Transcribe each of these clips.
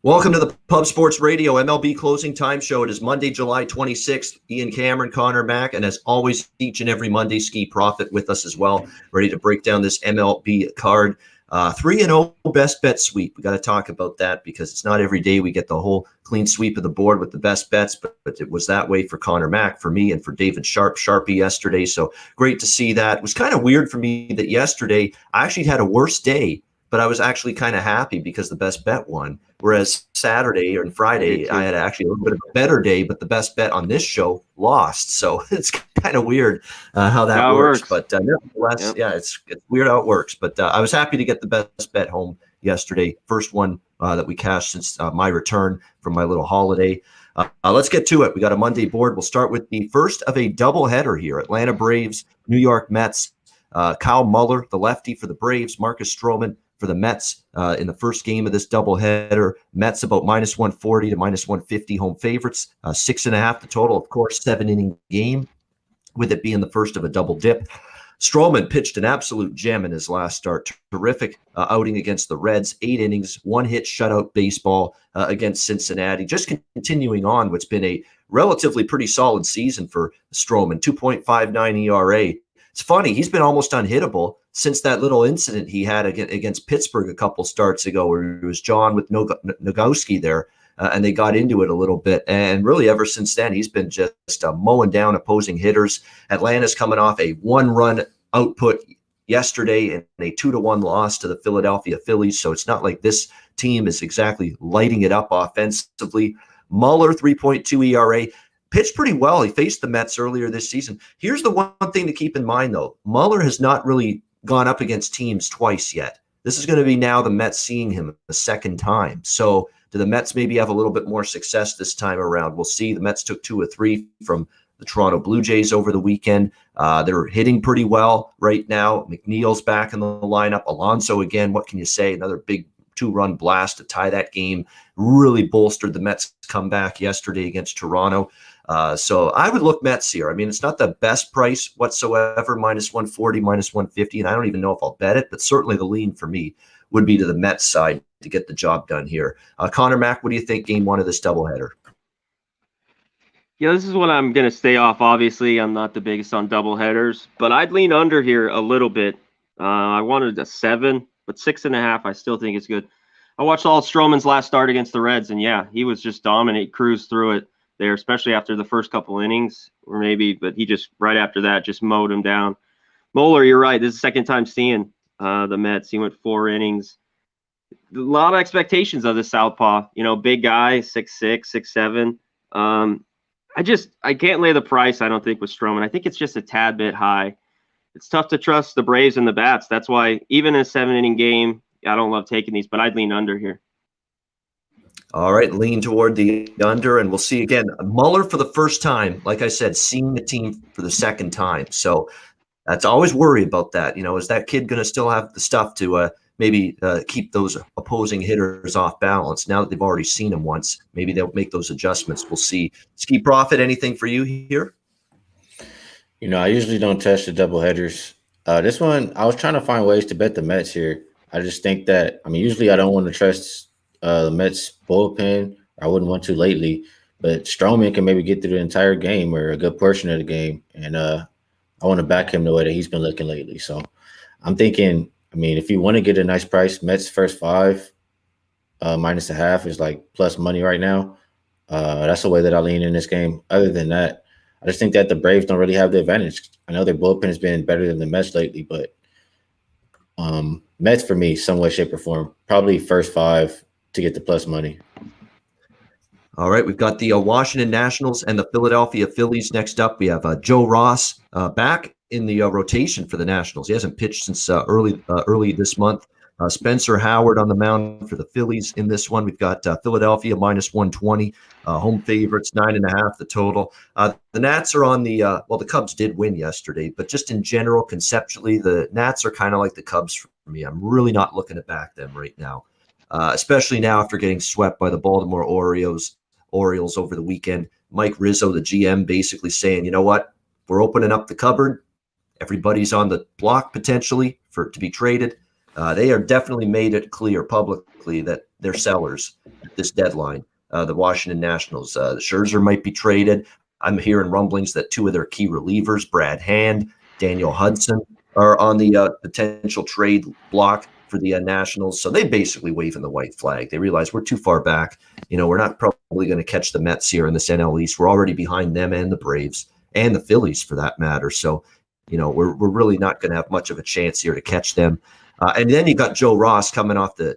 Welcome to the Pub Sports Radio MLB Closing Time Show. It is Monday, July 26th. Ian Cameron, Conor Mac, and as always, each and every Monday, Skee Profit with us as well, ready to break down this MLB card. 3-0 best bet sweep. We got to talk about that because it's not every day we get the whole clean sweep of the board with the best bets, but it was that way for Conor Mac, for me, and for David Sharpie yesterday. So great to see that. It was kind of weird for me that yesterday I actually had a worse day, but I was actually kind of happy because the best bet won. Whereas Saturday and Friday, I had actually a little bit of a better day, but the best bet on this show lost. So it's kind of weird how that works. But nevertheless, yeah, it's weird how it works. But I was happy to get the best bet home yesterday. First one that we cashed since my return from my little holiday. Let's get to it. We got a Monday board. We'll start with the first of a doubleheader here. Atlanta Braves, New York Mets. Kyle Muller, the lefty for the Braves. Marcus Stroman for the Mets in the first game of this doubleheader. Mets about -140 to -150 home favorites. 6.5 the total, of course, 7-inning game, with it being the first of a double dip. Stroman pitched an absolute gem in his last start. Terrific outing against the Reds. 8 innings, 1 hit shutout baseball against Cincinnati. Just continuing on what's been a relatively pretty solid season for Stroman. 2.59 ERA. It's funny, he's been almost unhittable since that little incident he had against Pittsburgh a couple starts ago, where he was John with Nogowski there, and they got into it a little bit. And really, ever since then, he's been just mowing down opposing hitters. Atlanta's coming off a 1-run output yesterday and a 2-1 loss to the Philadelphia Phillies. So it's not like this team is exactly lighting it up offensively. Muller, 3.2 ERA. Pitched pretty well. He faced the Mets earlier this season. Here's the one thing to keep in mind, though. Muller has not really gone up against teams twice yet. This is going to be now the Mets seeing him the second time. So do the Mets maybe have a little bit more success this time around? We'll see. The Mets took 2 of 3 from the Toronto Blue Jays over the weekend. They're hitting pretty well right now. McNeil's back in the lineup. Alonso again, what can you say? Another big 2-run blast to tie that game. Really bolstered the Mets' comeback yesterday against Toronto. So I would look Mets here. I mean, it's not the best price whatsoever, -140, -150, and I don't even know if I'll bet it, but certainly the lean for me would be to the Mets side to get the job done here. Conor Mac, what do you think game 1 of this doubleheader? Yeah, this is what I'm going to stay off. Obviously, I'm not the biggest on doubleheaders, but I'd lean under here a little bit. I wanted a 7, but 6.5 I still think is good. I watched all Stroman's last start against the Reds, and yeah, he was just dominant, cruised through it there, especially after the first couple innings, or maybe, but he just, right after that, just mowed him down. Muller, you're right. This is the second time seeing the Mets. He went 4 innings. A lot of expectations of the southpaw. You know, big guy, 6'6", 6'7". I can't lay the price, I don't think, with Stroman. I think it's just a tad bit high. It's tough to trust the Braves and the bats. That's why even in a 7-inning game, I don't love taking these, but I'd lean under here. All right, lean toward the under, and we'll see again. Muller for the first time, like I said, seeing the team for the second time. So that's always worry about that. You know, is that kid going to still have the stuff to maybe keep those opposing hitters off balance? Now that they've already seen him once, maybe they'll make those adjustments. We'll see. Skee Profit, anything for you here? You know, I usually don't touch the doubleheaders. This one, I was trying to find ways to bet the Mets here. I just think that, I mean, usually I don't want to trust the Mets bullpen. I wouldn't want to lately, but Stroman can maybe get through the entire game or a good portion of the game, and I want to back him the way that he's been looking lately. So I'm thinking, I mean, if you want to get a nice price, Mets first 5 -0.5 is like plus money right now. That's the way that I lean in this game. Other than that, I just think that the Braves don't really have the advantage. I know their bullpen has been better than the Mets lately, but Mets for me, some way, shape, or form, probably first 5 to get the plus money. All right, we've got the Washington Nationals and the Philadelphia Phillies next up. We have Joe Ross back in the rotation for the Nationals. He hasn't pitched since early this month. Spencer Howard on the mound for the Phillies in this one. We've got Philadelphia -120, home favorites, 9.5 the total. The Nats are on the well, the Cubs did win yesterday, but just in general, conceptually, the Nats are kind of like the Cubs for me. I'm really not looking to back them right now. Especially now after getting swept by the Baltimore Orioles over the weekend. Mike Rizzo, the GM, basically saying, you know what, we're opening up the cupboard. Everybody's on the block potentially to be traded. They are definitely made it clear publicly that they're sellers. this deadline. The Washington Nationals. Scherzer might be traded. I'm hearing rumblings that two of their key relievers, Brad Hand, Daniel Hudson, are on the potential trade block for the Nationals. So they basically waving the white flag. They realize we're too far back. We're not probably going to catch the Mets here in this NL East. We're already behind them and the Braves and the Phillies for that matter. So, we're really not going to have much of a chance here to catch them. And then you got Joe Ross coming off the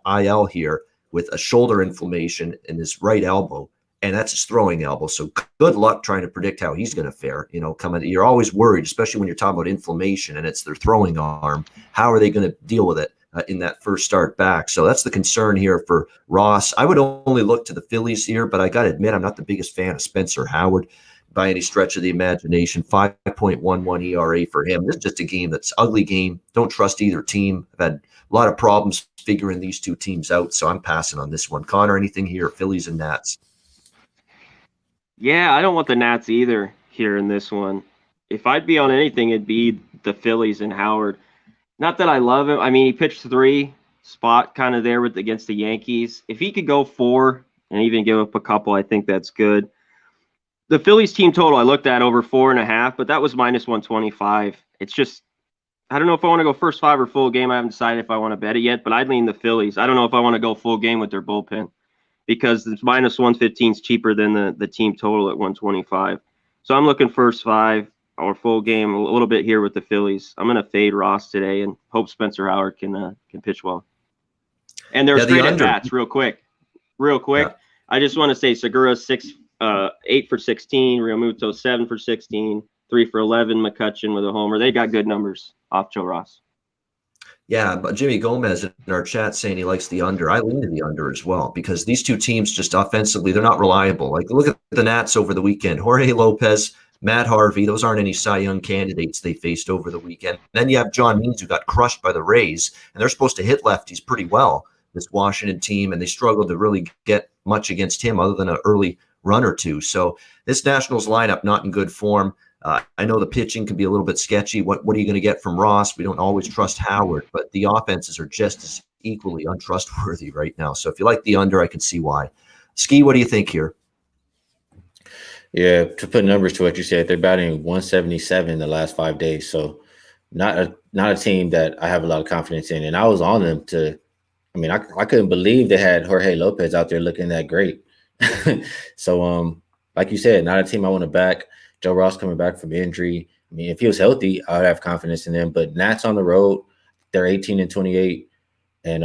IL here with a shoulder inflammation in his right elbow. And that's his throwing elbow. So good luck trying to predict how he's going to fare. You're always worried, especially when you're talking about inflammation and it's their throwing arm. How are they going to deal with it in that first start back? So that's the concern here for Ross. I would only look to the Phillies here, but I got to admit, I'm not the biggest fan of Spencer Howard by any stretch of the imagination. 5.11 ERA for him. This is just a game that's ugly game. Don't trust either team. I've had a lot of problems figuring these two teams out, so I'm passing on this one. Connor, anything here? Phillies and Nats. Yeah, I don't want the Nats either here in this one. If I'd be on anything, it'd be the Phillies and Howard. Not that I love him. I mean, he pitched 3 spot kind of there against the Yankees. If he could go 4 and even give up a couple, I think that's good. The Phillies team total, I looked at over 4.5, but that was minus 125. It's just, I don't know if I want to go first 5 or full game. I haven't decided if I want to bet it yet, but I'd lean the Phillies. I don't know if I want to go full game with their bullpen, because it's minus 115 is cheaper than the team total at 125. So I'm looking first 5 or full game a little bit here with the Phillies. I'm going to fade Ross today and hope Spencer Howard can pitch well. And there's great at bats real quick. Yeah. I just want to say Segura 8 for 16, Realmuto 7 for 16, 3 for 11, McCutchen with a homer. They got good numbers off Joe Ross. Yeah, but Jimmy Gomez in our chat saying he likes the under. I lean to the under as well because these two teams just offensively, they're not reliable. Like, look at the Nats over the weekend. Jorge Lopez, Matt Harvey, those aren't any Cy Young candidates they faced over the weekend. Then you have John Means, who got crushed by the Rays, and they're supposed to hit lefties pretty well, this Washington team, and they struggled to really get much against him other than an early run or two. So this Nationals lineup not in good form. I know the pitching can be a little bit sketchy. What are you going to get from Ross? We don't always trust Howard, but the offenses are just as equally untrustworthy right now. So if you like the under, I can see why. Skee, what do you think here? Yeah, to put numbers to what you said, they're batting 177 the last 5 days. So not a team that I have a lot of confidence in. And I was on them I couldn't believe they had Jorge Lopez out there looking that great. So like you said, not a team I want to back. Joe Ross coming back from injury. I mean, if he was healthy, I would have confidence in them. But Nats on the road, they're 18-28. And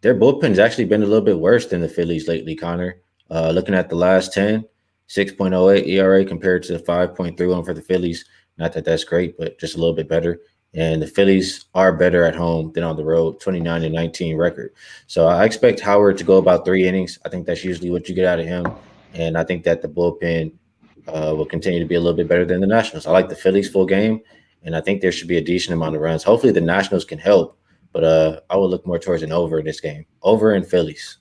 their bullpen's actually been a little bit worse than the Phillies lately, Connor. Looking at the last 10, 6.08 ERA compared to 5.31 for the Phillies. Not that that's great, but just a little bit better. And the Phillies are better at home than on the road, 29-19 record. So I expect Howard to go about 3 innings. I think that's usually what you get out of him. And I think that the bullpen will continue to be a little bit better than the Nationals. I like the Phillies full game, and I think there should be a decent amount of runs. Hopefully the Nationals can help, but I would look more towards an over in this game. Over in Phillies.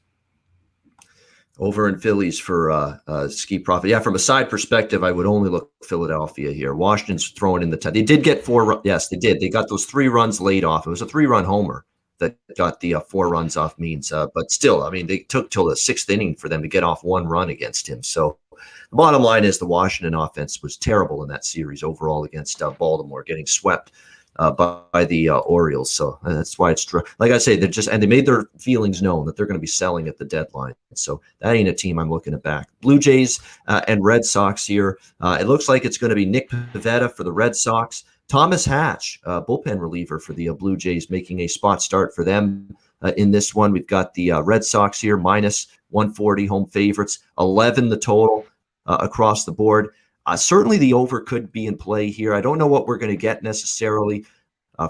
Over in Phillies for Skee Profit. Yeah, from a side perspective, I would only look Philadelphia here. Washington's throwing in the they did get 4 – yes, they did. They got those 3 runs laid off. It was a 3-run homer that got the 4 runs off Means. But still, I mean, they took till the 6th inning for them to get off 1 run against him. So the bottom line is the Washington offense was terrible in that series overall against Baltimore, getting swept by the Orioles. So that's why it's true. Like I say, they made their feelings known that they're going to be selling at the deadline. So that ain't a team I'm looking at back. Blue Jays and Red Sox here. It looks like it's going to be Nick Pivetta for the Red Sox. Thomas Hatch, bullpen reliever for the Blue Jays, making a spot start for them in this one. We've got the Red Sox here, minus 140 home favorites, 11 the total across the board. Certainly the over could be in play here. I don't know what we're going to get necessarily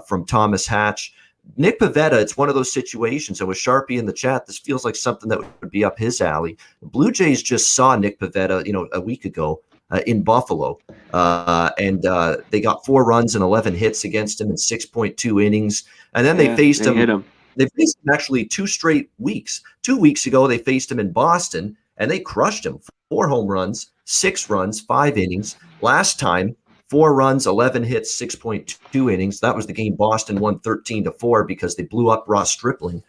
from Thomas Hatch. Nick Pivetta, it's one of those situations. And with Sharpie in the chat, this feels like something that would be up his alley. The Blue Jays just saw Nick Pivetta, a week ago in Buffalo. And they got 4 runs and 11 hits against him in 6.2 innings. And then they faced him. They faced him actually 2 straight weeks. 2 weeks ago, they faced him in Boston, and they crushed him. 4 home runs, 6 runs, 5 innings. Last time, 4 runs, 11 hits, 6.2 innings. That was the game Boston won 13-4 because they blew up Ross Stripling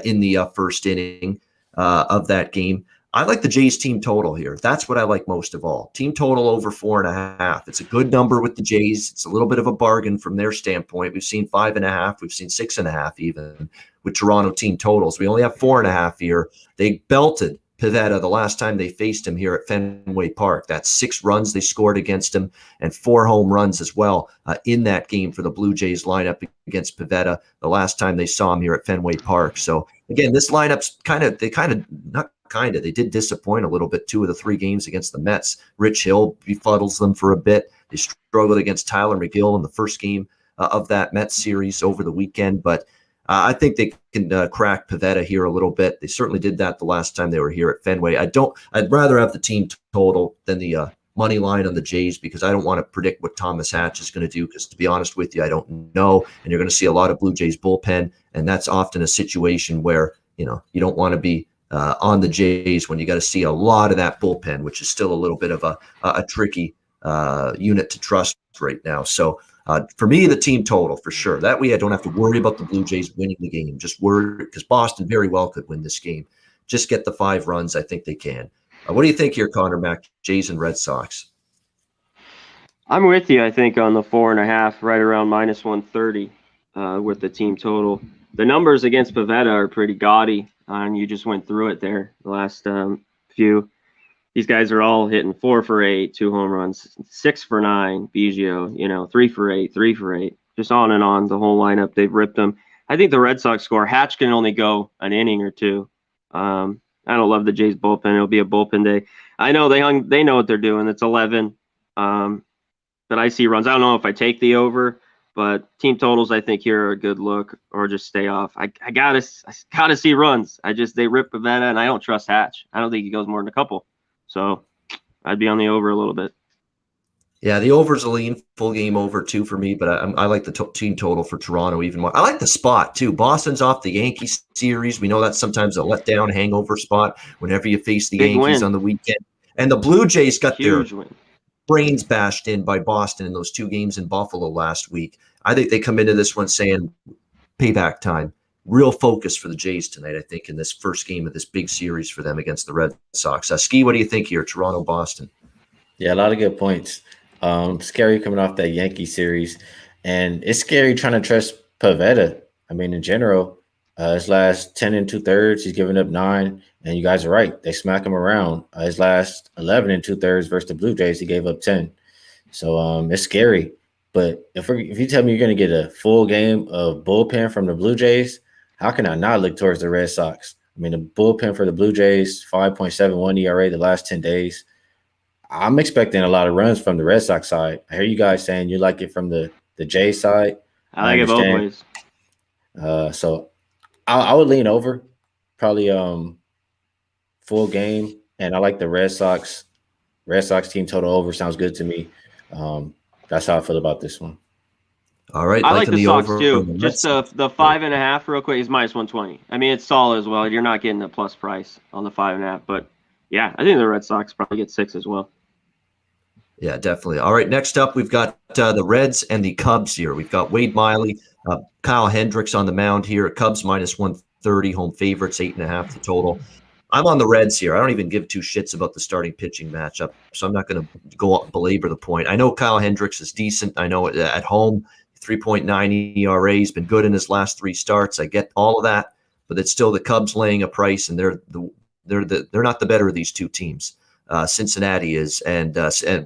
in the first inning. of that game. I like the Jays team total here. That's what I like most of all. Team total over 4.5. It's a good number with the Jays. It's a little bit of a bargain from their standpoint. We've seen 5.5. We've seen 6.5 even with Toronto team totals. We only have 4.5 here. They belted Pivetta the last time they faced him here at Fenway Park. That's 6 runs they scored against him and 4 home runs as well in that game for the Blue Jays lineup against Pivetta the last time they saw him here at Fenway Park. So again, this lineup's they did disappoint a little bit 2 of the 3 games against the Mets. Rich Hill befuddles them for a bit. They struggled against Tyler McGill in the first game of that Mets series over the weekend, but I think they can crack Pivetta here a little bit. They certainly did that the last time they were here at Fenway. I'd rather have the team total than the money line on the Jays because I don't want to predict what Thomas Hatch is going to do because, to be honest with you, I don't know. And you're going to see a lot of Blue Jays bullpen, and that's often a situation where you don't want to be on the Jays when you got to see a lot of that bullpen, which is still a little bit of a tricky unit to trust right now. So for me, the team total for sure. That way I don't have to worry about the Blue Jays winning the game. Just worry because Boston very well could win this game. Just get the 5 runs. I think they can. What do you think here, Conor Mac, Jays and Red Sox? I'm with you, I think, on the 4.5, right around minus 130 with the team total. The numbers against Pivetta are pretty gaudy, and you just went through it there the last few. These guys are all hitting 4 for 8, 2 home runs, 6 for 9, Biggio, 3 for 8, 3 for 8, just on and on. The whole lineup, they've ripped them. I think the Red Sox score. Hatch can only go an inning or 2. I don't love the Jays bullpen. It'll be a bullpen day. I know they know what they're doing. It's 11. But I see runs. I don't know if I take the over, but team totals I think here are a good look, or just stay off. I gotta see runs. They rip Pivetta, and I don't trust Hatch. I don't think he goes more than a couple. So I'd be on the over a little bit. Yeah, the over's a lean, full game over too for me, but I like the team total for Toronto even more. I like the spot too. Boston's off the Yankees series. We know that's sometimes a letdown hangover spot whenever you face the Yankees on the weekend. And the Blue Jays got their brains bashed in by Boston in those 2 games in Buffalo last week. I think they come into this one saying payback time. Real focus for the Jays tonight, I think, in this first game of this big series for them against the Red Sox. Skee, what do you think here, Toronto, Boston? Yeah, a lot of good points. Scary coming off that Yankee series, and it's scary trying to trust Pivetta. I mean, in general, his last 10 2/3, he's given up 9, and you guys are right. They smack him around. His last 11 2/3 versus the Blue Jays, he gave up 10. So it's scary. But if you tell me you're going to get a full game of bullpen from the Blue Jays, how can I not look towards the Red Sox? I mean, the bullpen for the Blue Jays, 5.71 ERA the last 10 days. I'm expecting a lot of runs from the Red Sox side. I hear you guys saying you like it from the Jays side. I like it both ways. So I would lean over, probably full game, and I like the Red Sox team total over. Sounds good to me. That's how I feel about this one. All right, I like the Sox too. Just the 5.5 real quick is minus 120. I mean, it's solid as well. You're not getting a plus price on the 5.5, but yeah, I think the Red Sox probably get 6 as well. Yeah, definitely. All right, next up, we've got the Reds and the Cubs here. We've got Wade Miley, Kyle Hendricks on the mound here. Cubs minus 130, home favorites, 8.5 the total. I'm on the Reds here. I don't even give 2 shits about the starting pitching matchup, so I'm not going to go up and belabor the point. I know Kyle Hendricks is decent. I know at home, 3.9 ERA. He's been good in his last 3 starts. I get all of that, but it's still the Cubs laying a price, and they're not the better of these 2 teams. Cincinnati is, and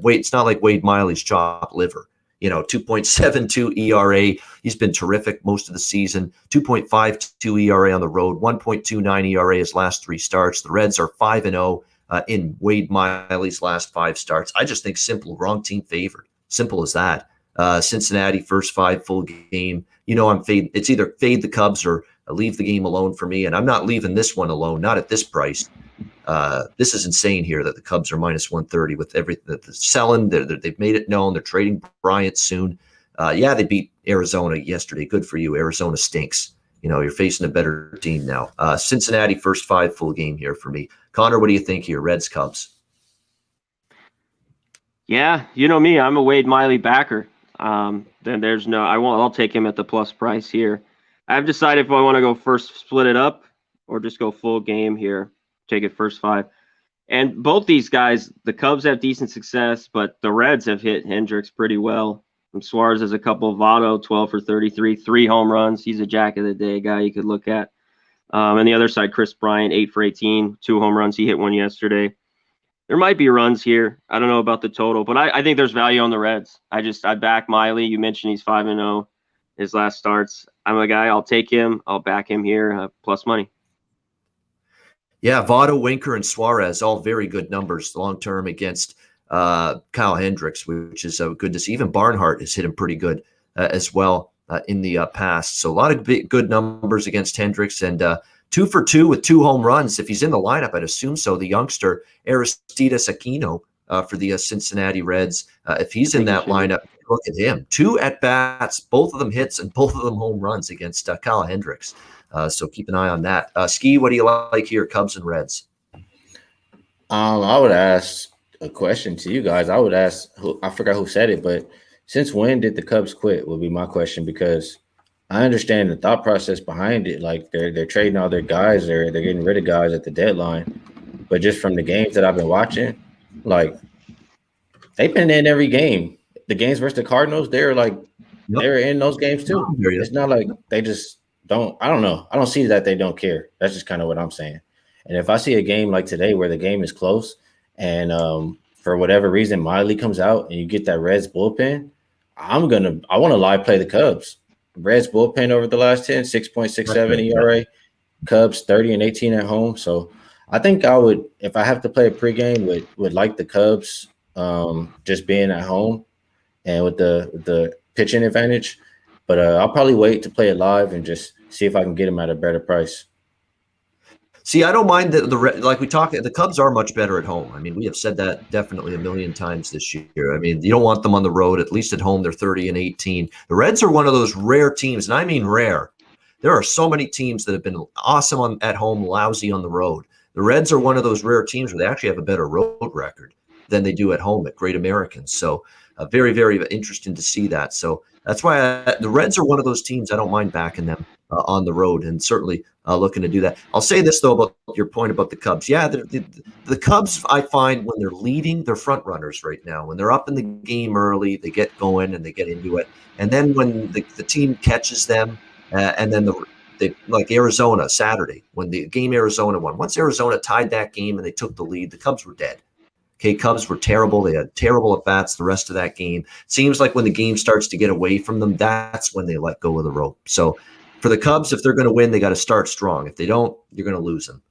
wait, it's not like Wade Miley's chopped liver. 2.72 ERA. He's been terrific most of the season. 2.52 ERA on the road. 1.29 ERA his last 3 starts. The Reds are 5-0 in Wade Miley's last 5 starts. I just think simple, wrong team favored. Simple as that. Cincinnati first 5 full game. I'm fade. It's either fade the Cubs or leave the game alone for me, and I'm not leaving this one alone. Not at this price. This is insane here that the Cubs are minus 130 with everything that they're selling. They've made it known they're trading Bryant soon. Yeah, they beat Arizona yesterday. Good for you. Arizona stinks. You're facing a better team now. Cincinnati first 5 full game here for me. Connor, what do you think here? Reds, Cubs. Yeah, you know me. I'm a Wade Miley backer. Then there's no. I'll take him at the plus price here. I've decided if I want to go first split it up or just go full game here. take it first 5. And both these guys, the Cubs have decent success, but the Reds have hit Hendricks pretty well. Suarez has a couple of Votto, 12 for 33, 3 home runs. He's a jack of the day guy you could look at. On the other side, Chris Bryant, 8 for 18, 2 home runs. He hit one yesterday. There might be runs here. I don't know about the total, but I think there's value on the Reds. I back Miley. You mentioned he's 5-0 his last starts. I'm a guy. I'll take him. I'll back him here plus money. Yeah, Votto, Winker, and Suarez, all very good numbers long-term against Kyle Hendricks, which is good to see. Even Barnhart has hit him pretty good as well in the past. So a lot of good numbers against Hendricks, and 2 for 2 with 2 home runs. If he's in the lineup, I'd assume so. The youngster, Aristides Aquino for the Cincinnati Reds, if he's in that lineup, look at him. 2 at-bats, both of them hits, and both of them home runs against Kyle Hendricks. So keep an eye on that. Skee, what do you like here, Cubs and Reds? I would ask a question to you guys. I would ask, I forgot who said it, but since when did the Cubs quit would be my question, because I understand the thought process behind it. Like they're trading all their guys, they're getting rid of guys at the deadline. But just from the games that I've been watching, like they've been in every game. The games versus the Cardinals, they're in those games too. It's not like they just don't. I don't know. I don't see that they don't care. That's just kind of what I'm saying. And if I see a game like today where the game is close and for whatever reason Miley comes out and you get that Reds bullpen, I want to live play the Cubs. Reds bullpen over the last 10, 6.67 ERA. Cubs 30 and 18 at home. So I think I would, if I have to play a pregame, would like the Cubs just being at home and with the pitching advantage. But I'll probably wait to play it live and just see if I can get them at a better price. See, I don't mind the Cubs are much better at home. I mean, we have said that definitely a million times this year. I mean, you don't want them on the road. At least at home, they're 30 and 18. The Reds are one of those rare teams, and I mean rare. There are so many teams that have been awesome at home, lousy on the road. The Reds are one of those rare teams where they actually have a better road record than they do at home at Great Americans. So very, very interesting to see that. So that's why the Reds are one of those teams I don't mind backing them on the road, and certainly looking to do that. I'll say this, though, about your point about the Cubs. Yeah, the Cubs, I find when they're leading, they're front runners right now. When they're up in the game early, they get going and they get into it. And then when the team catches them, and then they like Arizona Saturday, when the game Arizona won. Once Arizona tied that game and they took the lead, the Cubs were dead. Okay, Cubs were terrible. They had terrible at-bats the rest of that game. Seems like when the game starts to get away from them, that's when they let go of the rope. So for the Cubs, if they're going to win, they got to start strong. If they don't, you're going to lose them.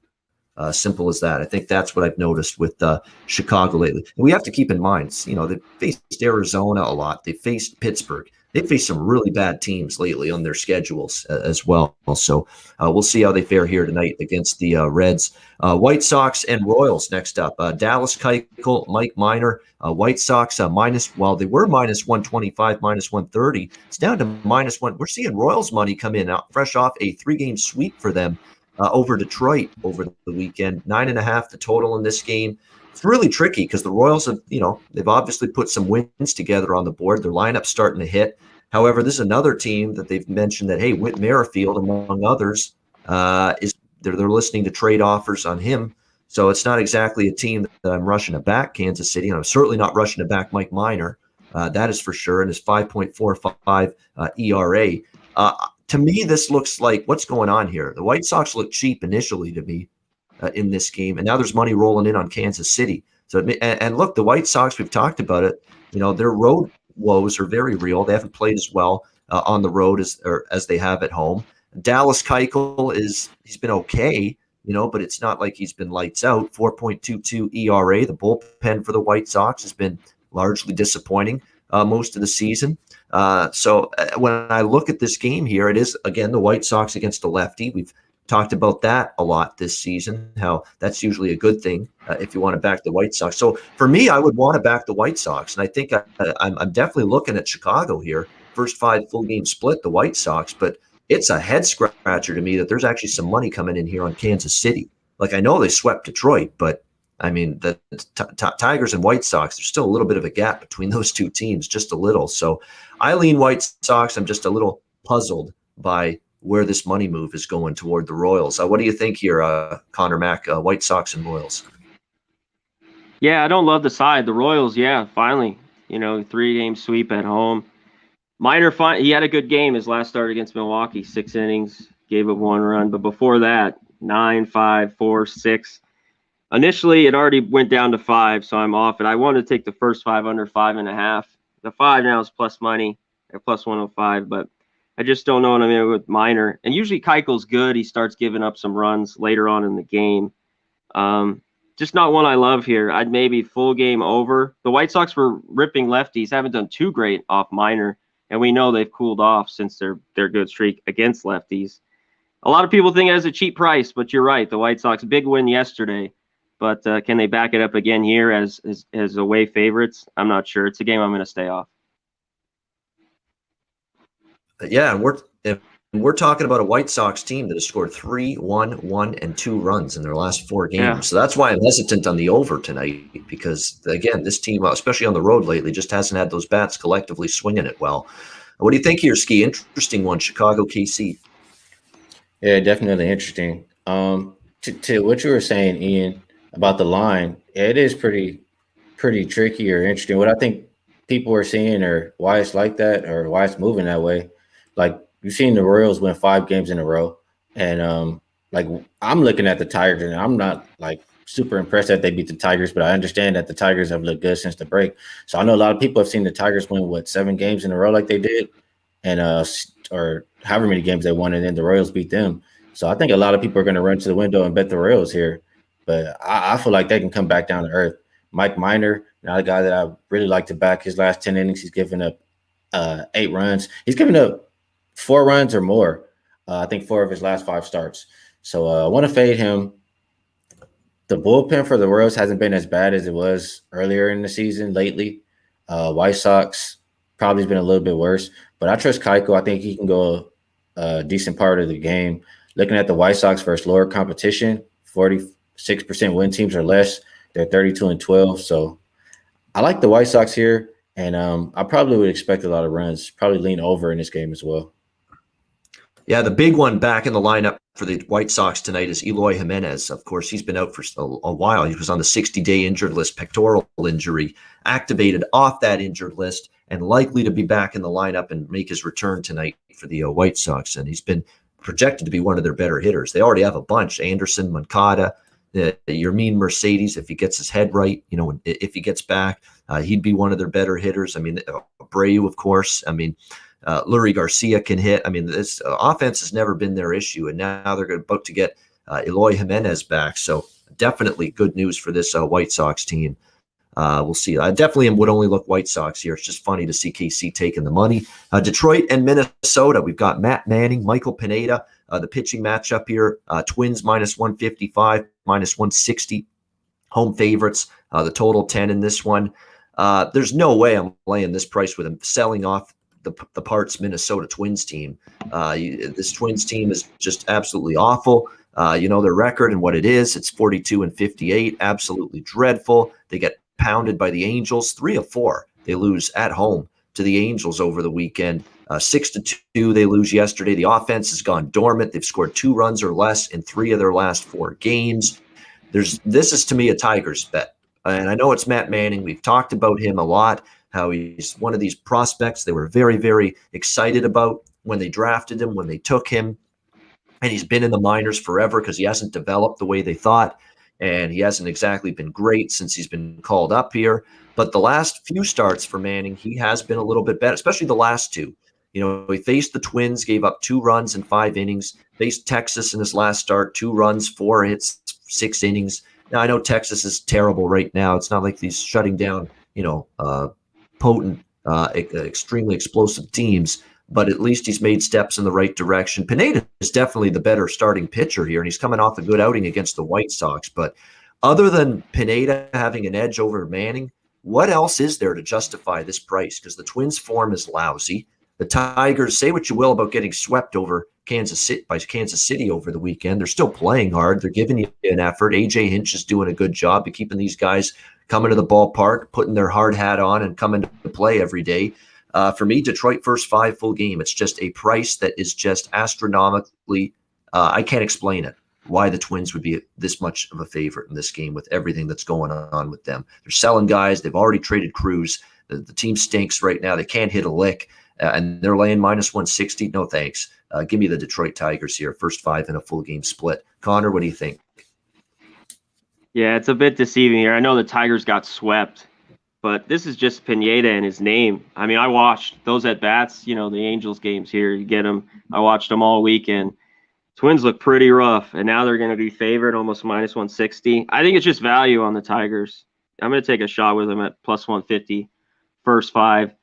Simple as that. I think that's what I've noticed with Chicago lately. And we have to keep in mind, they've faced Arizona a lot. They faced Pittsburgh. They've faced some really bad teams lately on their schedules as well. So we'll see how they fare here tonight against the Reds. White Sox and Royals next up. Dallas Keuchel, Mike Minor. White Sox they were minus 125, minus 130. It's down to minus 1. We're seeing Royals money come in fresh off a 3-game sweep for them over Detroit over the weekend. 9.5 the total in this game. It's really tricky because the Royals have, they've obviously put some wins together on the board. Their lineup's starting to hit. However, this is another team that they've mentioned that, hey, Whit Merrifield, among others, they're listening to trade offers on him. So it's not exactly a team that I'm rushing to back, Kansas City, and I'm certainly not rushing to back Mike Minor. That is for sure, and his 5.45 ERA. To me, this looks like what's going on here. The White Sox look cheap initially to me in this game, and now there's money rolling in on Kansas City. So, and look, the White Sox, we've talked about it. Their road woes are very real. They haven't played as well on the road as they have at home. Dallas Keuchel he's been okay, but it's not like he's been lights out. 4.22 ERA. The bullpen for the White Sox has been largely disappointing most of the season. So when I look at this game here, it is, again, the White Sox against a lefty. We've talked about that a lot this season, how that's usually a good thing if you want to back the White Sox. So for me, I would want to back the White Sox. And I think I'm definitely looking at Chicago here. First 5 full game split, the White Sox. But it's a head scratcher to me that there's actually some money coming in here on Kansas City. Like, I know they swept Detroit, but I mean, the Tigers and White Sox, there's still a little bit of a gap between those two teams, just a little. So I lean White Sox. I'm just a little puzzled by where this money move is going toward the Royals. What do you think here, Conor Mac, White Sox and Royals? Yeah, I don't love the side. The Royals, yeah, finally, 3-game sweep at home. Minor, he had a good game his last start against Milwaukee, 6 innings, gave up 1 run. But before that, 9, 5, 4, 6. Initially, it already went down to 5, so I'm off it. I wanted to take the first 5 under 5.5. The 5 now is plus money at plus 105, but I just don't know what I'm in with Minor. And usually Keuchel's good. He starts giving up some runs later on in the game. Just not one I love here. I'd maybe full game over. The White Sox were ripping lefties, haven't done too great off Minor, and we know they've cooled off since their good streak against lefties. A lot of people think it has a cheap price, but you're right. The White Sox, big win yesterday, but can they back it up again here as away favorites? I'm not sure. It's a game I'm going to stay off. Yeah, and we're talking about a White Sox team that has scored 3, 1, 1, and 2 runs in their last 4 games. Yeah. So that's why I'm hesitant on the over tonight, because, again, this team, especially on the road lately, just hasn't had those bats collectively swinging it well. What do you think here, Skee? Interesting one, Chicago, KC. Yeah, definitely interesting. To what you were saying, Ian, about the line, it is pretty tricky or interesting. What I think people are seeing, or why it's like that, or why it's moving that way, like you've seen the Royals win 5 games in a row, and like I'm looking at the Tigers, and I'm not like super impressed that they beat the Tigers, but I understand that the Tigers have looked good since the break. So I know a lot of people have seen the Tigers win 7 games in a row like they did, and or however many games they won, and then the Royals beat them. So I think a lot of people are going to run to the window and bet the Royals here, but I feel like they can come back down to earth. Mike Minor, not a guy that I really like to back. His last 10 innings, he's given up 8 runs. He's given up 4 runs or more. I think 4 of his last 5 starts. So I want to fade him. The bullpen for the Royals hasn't been as bad as it was earlier in the season lately. White Sox probably has been a little bit worse, but I trust Keuchel. I think he can go a decent part of the game. Looking at the White Sox versus lower competition, 46% win teams or less. They're 32-12. So I like the White Sox here, and I probably would expect a lot of runs, probably lean over in this game as well. Yeah, the big one back in the lineup for the White Sox tonight is Eloy Jimenez. Of course, he's been out for a while. He was on the 60-day injured list, pectoral injury, activated off that injured list, and likely to be back in the lineup and make his return tonight for the White Sox. And he's been projected to be one of their better hitters. They already have a bunch: Anderson, Moncada, Yermin Mercedes. If he gets his head right, if he gets back, he'd be one of their better hitters. I mean, Abreu, of course. I mean, Lurie Garcia can hit. I mean, this offense has never been their issue, and now they're about to get Eloy Jimenez back. So definitely good news for this White Sox team. We'll see. I definitely would only look White Sox here. It's just funny to see KC taking the money. Detroit and Minnesota. We've got Matt Manning, Michael Pineda. The pitching matchup here. Twins minus 155, minus 160. Home favorites. The total 10 in this one. There's no way I'm laying this price with them selling off the parts Minnesota Twins team. This Twins team is just absolutely awful. Their record and what it is. It's 42-58. Absolutely dreadful. They get pounded by the Angels. 3 of 4 they lose at home to the Angels over the weekend. 6-2 they lose yesterday. The offense has gone dormant. They've scored 2 runs or less in 3 of their last 4 games. This is to me a Tigers bet, and I know it's Matt Manning. We've talked about him a lot, how he's one of these prospects they were very, very excited about when they drafted him, when they took him, and he's been in the minors forever because he hasn't developed the way they thought. And he hasn't exactly been great since he's been called up here. But the last few starts for Manning, he has been a little bit better, especially the last 2. He faced the Twins, gave up 2 runs in 5 innings, faced Texas in his last start, 2 runs, 4 hits, 6 innings. Now, I know Texas is terrible right now. It's not like he's shutting down, potent, extremely explosive teams, but at least he's made steps in the right direction. Pineda is definitely the better starting pitcher here, and he's coming off a good outing against the White Sox. But other than Pineda having an edge over Manning, what else is there to justify this price? Because the Twins' form is lousy. The Tigers, say what you will about getting swept over Kansas City over the weekend. They're still playing hard. They're giving you an effort. A.J. Hinch is doing a good job of keeping these guys coming to the ballpark, putting their hard hat on and coming to play every day. For me, Detroit first 5 full game. It's just a price that is just astronomically. I can't explain it. Why the Twins would be this much of a favorite in this game with everything that's going on with them. They're selling guys. They've already traded Cruz. The team stinks right now. They can't hit a lick, and they're laying -160. No thanks. Give me the Detroit Tigers here. First 5 in a full game split. Connor, what do you think? Yeah, it's a bit deceiving here. I know the Tigers got swept, but this is just Pineda and his name. I mean, I watched those at-bats, the Angels games here. You get them. I watched them all weekend. Twins look pretty rough, and now they're going to be favored almost -160. I think it's just value on the Tigers. I'm going to take a shot with them at +150, first 5.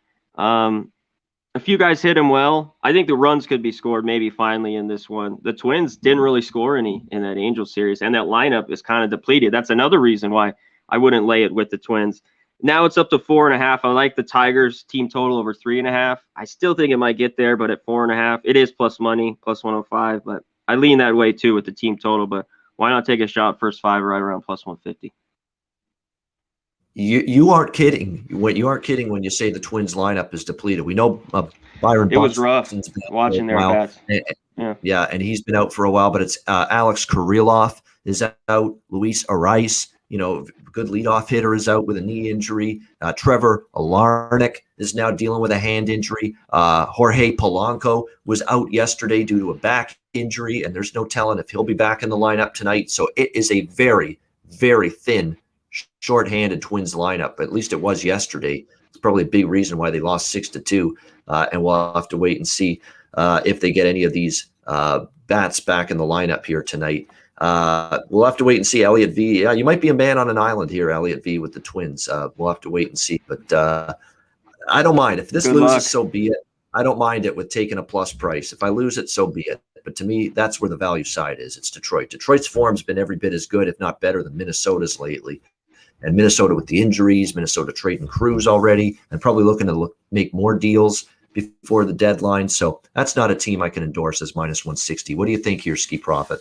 A few guys hit him well. I think the runs could be scored maybe finally in this one. The Twins didn't really score any in that Angels series, and that lineup is kind of depleted. That's another reason why I wouldn't lay it with the Twins. Now it's up to 4.5. I like the Tigers team total over 3.5. I still think it might get there, but at 4.5, it is plus money, +105, but I lean that way too with the team total, but why not take a shot first 5 right around +150? You aren't kidding. You aren't kidding when you say the Twins lineup is depleted. We know Byron. It was rough watching their bats. Yeah, and he's been out for a while. But it's Alex Kirilloff is out. Luis Ariz, good leadoff hitter, is out with a knee injury. Trevor Alarnick is now dealing with a hand injury. Jorge Polanco was out yesterday due to a back injury, and there's no telling if he'll be back in the lineup tonight. So it is a very, very thin, short-handed Twins lineup. At least it was yesterday. It's probably a big reason why they lost 6-2, and we'll have to wait and see if they get any of these bats back in the lineup here tonight. We'll have to wait and see. Elliott V. Yeah, you might be a man on an island here, Elliott V. with the Twins. We'll have to wait and see. But I don't mind. If this Good loses, luck. so be it. I don't mind it with taking a plus price. If I lose it, so be it. But to me, that's where the value side is. It's Detroit. Detroit's form's been every bit as good, if not better, than Minnesota's lately. And Minnesota with the injuries, Minnesota trading Cruz already, and probably looking to make more deals before the deadline. So that's not a team I can endorse as -160. What do you think here, Skee Profit?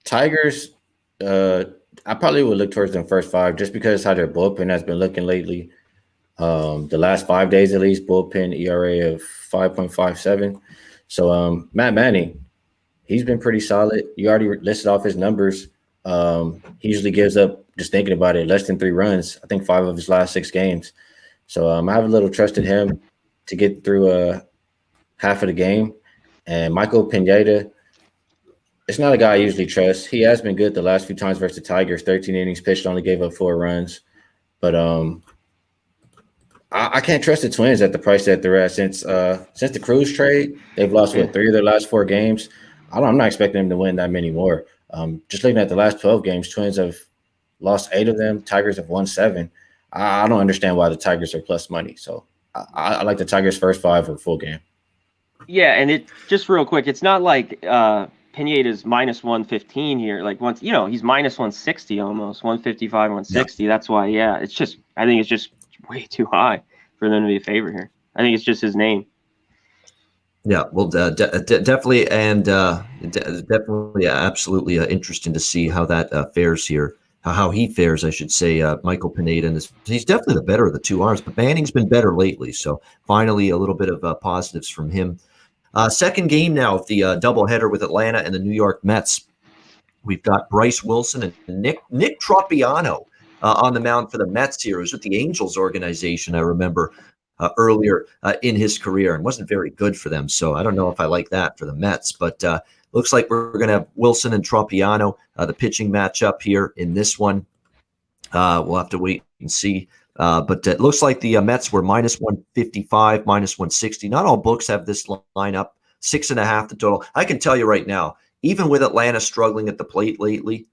Tigers, I probably would look towards them first 5 just because how their bullpen has been looking lately. The last 5 days at least, bullpen ERA of 5.57. So Matt Manning, he's been pretty solid. You already listed off his numbers. He usually gives up, just thinking about it, less than 3 runs. I think 5 of his last 6 games. So I have a little trust in him to get through half of the game. And Michael Pineda, it's not a guy I usually trust. He has been good the last few times versus the Tigers. 13 innings pitched, only gave up 4 runs. But I can't trust the Twins at the price that they're at. Since the Cruz trade, they've lost 3 of their last 4 games. I'm not expecting them to win that many more. Just looking at the last 12 games, Twins have lost 8 of them. Tigers have won 7. I don't understand why the Tigers are plus money. So I like the Tigers first 5 or full game. Yeah, and it just real quick, it's not like Pineda's -115 here. Like once he's -160 almost, 155, 160. Yeah. That's why, I think it's just way too high for them to be a favorite here. I think it's just his name. Yeah, well, definitely, and definitely, absolutely interesting to see how that fares here. How he fares, I should say. Michael Pineda, and he's definitely the better of the 2 arms, but Manning's been better lately. So finally, a little bit of positives from him. Second game now of the doubleheader with Atlanta and the New York Mets. We've got Bryce Wilson and Nick Tropiano on the mound for the Mets here. It was with the Angels organization, I remember, earlier in his career, and wasn't very good for them. So I don't know if I like that for the Mets, but looks like we're going to have Wilson and Tropiano, the pitching matchup here in this one. We'll have to wait and see. But it looks like the Mets were -155, -160. Not all books have this lineup. 6.5 the total. I can tell you right now, even with Atlanta struggling at the plate lately,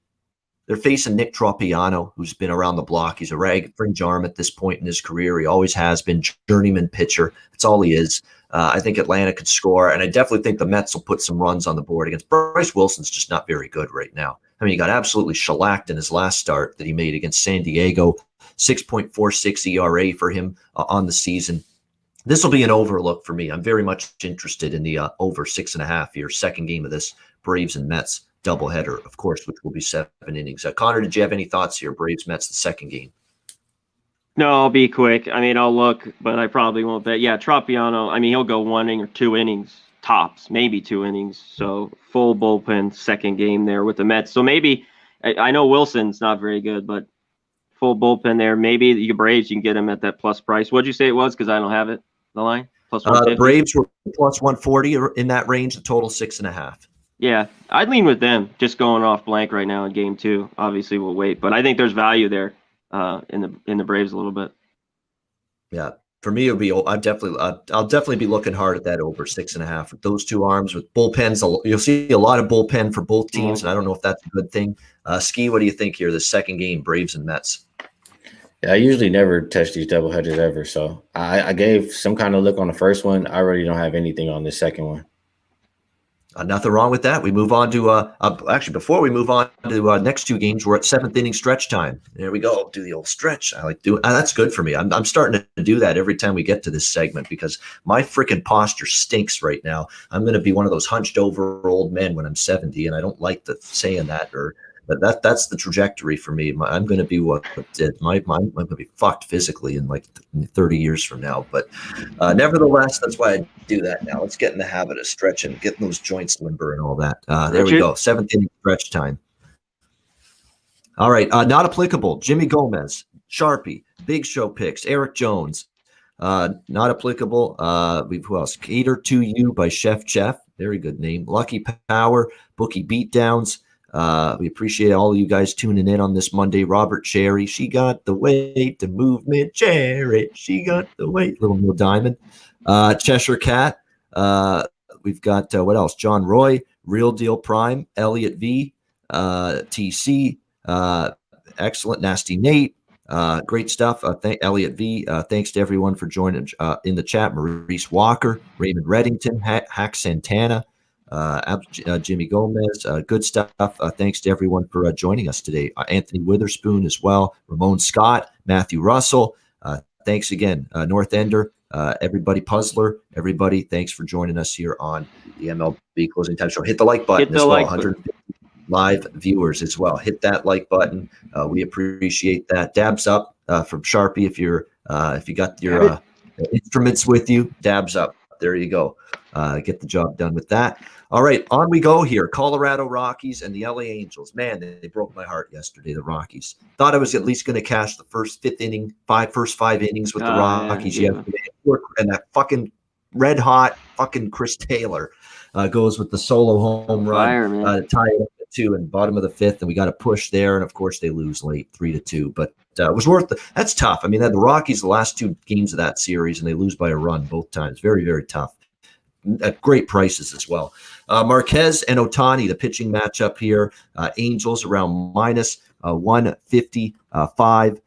they're facing Nick Tropiano, who's been around the block. He's a fringe arm at this point in his career. He always has been, journeyman pitcher. That's all he is. I think Atlanta could score, and I definitely think the Mets will put some runs on the board against Bryce Wilson's just not very good right now. I mean, he got absolutely shellacked in his last start that he made against San Diego. 6.46 ERA for him on the season. This will be an overlook for me. I'm very much interested in the over 6.5 here, second game of this Braves and Mets doubleheader, of course, which will be 7 innings. Connor, did you have any thoughts here? Braves Mets, the second game. No, I'll be quick. I mean, I'll look, but I probably won't bet. Yeah, Tropiano, I mean, he'll go 1 inning or 2 innings tops, maybe 2 innings. So full bullpen second game there with the Mets. So maybe, I know Wilson's not very good, but full bullpen there. Maybe you Braves, you can get him at that plus price. What'd you say it was? Because I don't have it, the line. Plus The 150. Braves were plus 140 or in that range, the total 6.5. Yeah, I'd lean with them. Just going off blank right now in game 2. Obviously, we'll wait, but I think there's value there in the Braves a little bit. Yeah, for me, it'll be. I'll definitely be looking hard at that over 6.5 with those two arms with bullpens. You'll see a lot of bullpen for both teams, and I don't know if that's a good thing. Skee, what do you think here? The second game, Braves and Mets. Yeah, I usually never touch these doubleheaders ever. So I gave some kind of look on the first one. I really don't have anything on this second one. Nothing wrong with that. We move on to actually before we move on to next two games, we're at 7th inning stretch time. There we go. Do the old stretch. I like doing. That's good for me. I'm starting to do that every time we get to this segment because my freaking posture stinks right now. I'm going to be one of those hunched over old men when I'm 70, and I don't like saying that but that's the trajectory for me. I'm going to be I'm going to be fucked physically in like 30 years from now. But nevertheless, that's why I do that now. Let's get in the habit of stretching, getting those joints limber and all that. There we go. 7th inning stretch time. All right. Not applicable. Jimmy Gomez, Sharpie, Big Show picks, Eric Jones. Not applicable. Who else? Cater to You by Chef Jeff. Very good name. Lucky Power, Bookie Beatdowns. We appreciate all of you guys tuning in on this Monday. Robert Cherry, she got the weight, the movement. Cherry, she got the weight. Little Neil Diamond. Cheshire Cat. We've got what else? John Roy, Real Deal Prime, Elliot V, TC. Excellent. Nasty Nate. Great stuff. Thank Elliot V. Thanks to everyone for joining in the chat. Maurice Walker, Raymond Reddington, Hack Santana. Jimmy Gomez, good stuff. Thanks to everyone for joining us today. Anthony Witherspoon as well, Ramon Scott, Matthew Russell. Thanks again, North Ender, everybody, Puzzler, everybody. Thanks for joining us here on the MLB Closing Time Show. Hit the like button as well. 150 live viewers as well. Hit that like button. We appreciate that. Dabs up from Sharpie if you got your instruments with you. Dabs up. There you go. Get the job done with that. All right, on we go here. Colorado Rockies and the LA Angels. Man, they broke my heart yesterday, the Rockies. Thought I was at least going to cash the first 5 innings with the Rockies yesterday. And that fucking red-hot fucking Chris Taylor goes with the solo home run to tie it up at 2 and bottom of the 5th, and we got a push there. And, of course, they lose late 3-2. But it was worth it. That's tough. I mean, the Rockies, the last 2 games of that series, and they lose by a run both times. Very, very tough. At great prices as well. Marquez and Ohtani, the pitching matchup here. Angels around minus 155,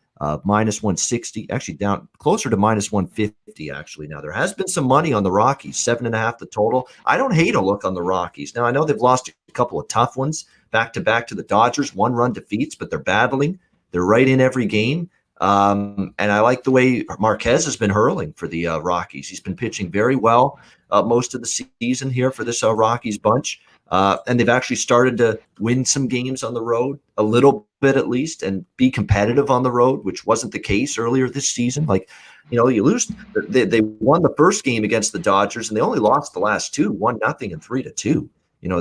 minus 160, actually down closer to minus 150. Actually, now there has been some money on the Rockies, 7.5 the total. I don't hate a look on the Rockies. Now I know they've lost a couple of tough ones back to the Dodgers, 1-run defeats, but they're battling. They're right in every game. And I like the way Marquez has been hurling for the Rockies. He's been pitching very well most of the season here for this Rockies bunch. And they've actually started to win some games on the road, a little bit at least, and be competitive on the road, which wasn't the case earlier this season. Like, you lose. They won the first game against the Dodgers, and they only lost the last 2, 1-0 and 3-2.